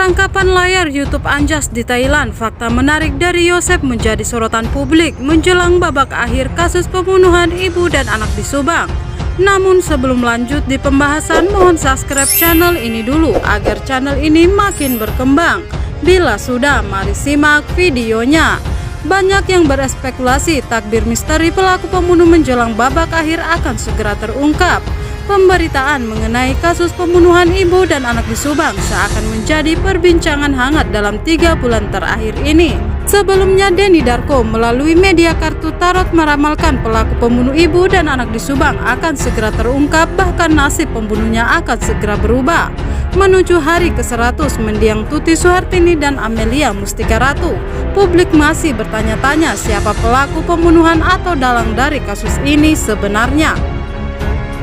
Tangkapan layar YouTube Anjas di Thailand, fakta menarik dari Yosep menjadi sorotan publik menjelang babak akhir kasus pembunuhan ibu dan anak di Subang. Namun sebelum lanjut di pembahasan, mohon subscribe channel ini dulu agar channel ini makin berkembang. Bila sudah, mari simak videonya. Banyak yang berespekulasi takbir misteri pelaku pembunuh menjelang babak akhir akan segera terungkap. Pemberitaan mengenai kasus pembunuhan ibu dan anak di Subang seakan menjadi perbincangan hangat dalam 3 bulan terakhir ini. Sebelumnya, Denny Darko melalui media kartu tarot meramalkan pelaku pembunuh ibu dan anak di Subang akan segera terungkap, bahkan nasib pembunuhnya akan segera berubah. Menuju hari ke-100 mendiang Tuti Suhartini dan Amelia Mustika Ratu, publik masih bertanya-tanya siapa pelaku pembunuhan atau dalang dari kasus ini sebenarnya.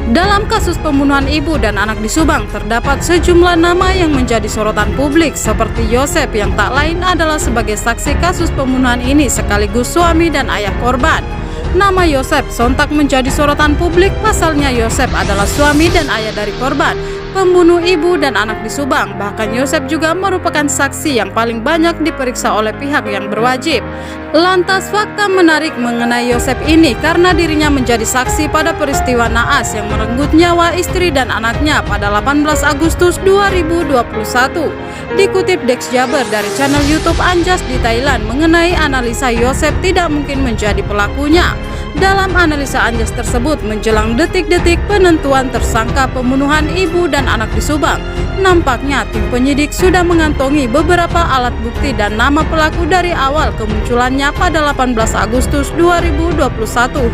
Dalam kasus pembunuhan ibu dan anak di Subang, terdapat sejumlah nama yang menjadi sorotan publik seperti Yosep yang tak lain adalah sebagai saksi kasus pembunuhan ini sekaligus suami dan ayah korban. Nama Yosep sontak menjadi sorotan publik, pasalnya Yosep adalah suami dan ayah dari korban pembunuh ibu dan anak di Subang. Bahkan Yosep juga merupakan saksi yang paling banyak diperiksa oleh pihak yang berwajib. Lantas fakta menarik mengenai Yosep ini karena dirinya menjadi saksi pada peristiwa naas yang merenggut nyawa istri dan anaknya pada 18 Agustus 2021. Dikutip Dex Jaber dari channel YouTube Anjas di Thailand mengenai analisa Yosep tidak mungkin menjadi pelakunya. Dalam analisa Anjas tersebut menjelang detik-detik penentuan tersangka pembunuhan ibu dan anak di Subang, nampaknya tim penyidik sudah mengantongi beberapa alat bukti dan nama pelaku dari awal kemunculannya pada 18 Agustus 2021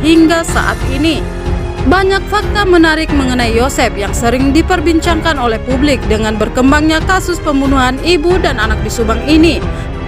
hingga saat ini. Banyak fakta menarik mengenai Yosep yang sering diperbincangkan oleh publik dengan berkembangnya kasus pembunuhan ibu dan anak di Subang ini.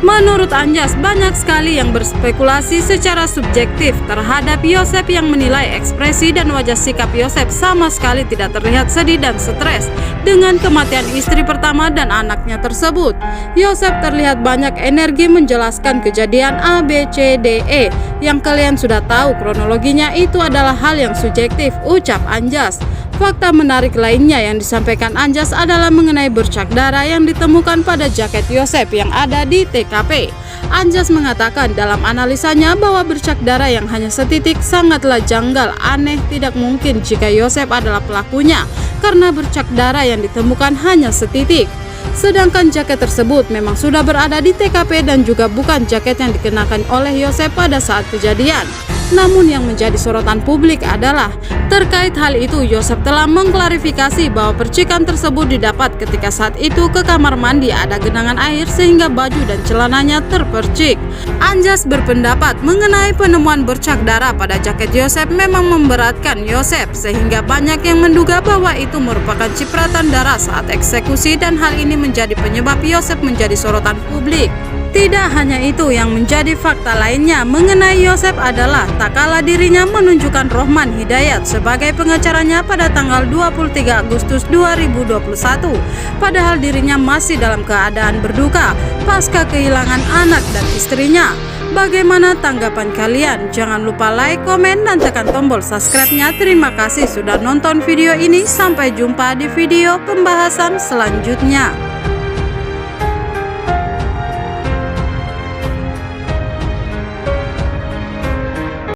Menurut Anjas, banyak sekali yang berspekulasi secara subjektif terhadap Yosep yang menilai ekspresi dan wajah sikap Yosep sama sekali tidak terlihat sedih dan stres dengan kematian istri pertama dan anaknya tersebut. Yosep terlihat banyak energi menjelaskan kejadian A, B, C, D, E yang kalian sudah tahu kronologinya, itu adalah hal yang subjektif, ucap Anjas. Fakta menarik lainnya yang disampaikan Anjas adalah mengenai bercak darah yang ditemukan pada jaket Yosep yang ada di TKP. Anjas mengatakan dalam analisanya bahwa bercak darah yang hanya setitik sangatlah janggal, aneh, tidak mungkin jika Yosep adalah pelakunya karena bercak darah yang ditemukan hanya setitik. Sedangkan jaket tersebut memang sudah berada di TKP dan juga bukan jaket yang dikenakan oleh Yosep pada saat kejadian. Namun yang menjadi sorotan publik adalah terkait hal itu, Yosep telah mengklarifikasi bahwa percikan tersebut didapat ketika saat itu ke kamar mandi ada genangan air sehingga baju dan celananya terpercik. Anjas berpendapat mengenai penemuan bercak darah pada jaket Yosep memang memberatkan Yosep sehingga banyak yang menduga bahwa itu merupakan cipratan darah saat eksekusi dan hal ini menjadi penyebab Yosep menjadi sorotan publik. Tidak hanya itu, yang menjadi fakta lainnya mengenai Yosep adalah tak kala dirinya menunjukkan Rohman Hidayat sebagai pengacaranya pada tanggal 23 Agustus 2021. Padahal dirinya masih dalam keadaan berduka pasca kehilangan anak dan istrinya. Bagaimana tanggapan kalian? Jangan lupa like, komen, dan tekan tombol subscribe-nya. Terima kasih sudah nonton video ini. Sampai jumpa di video pembahasan selanjutnya.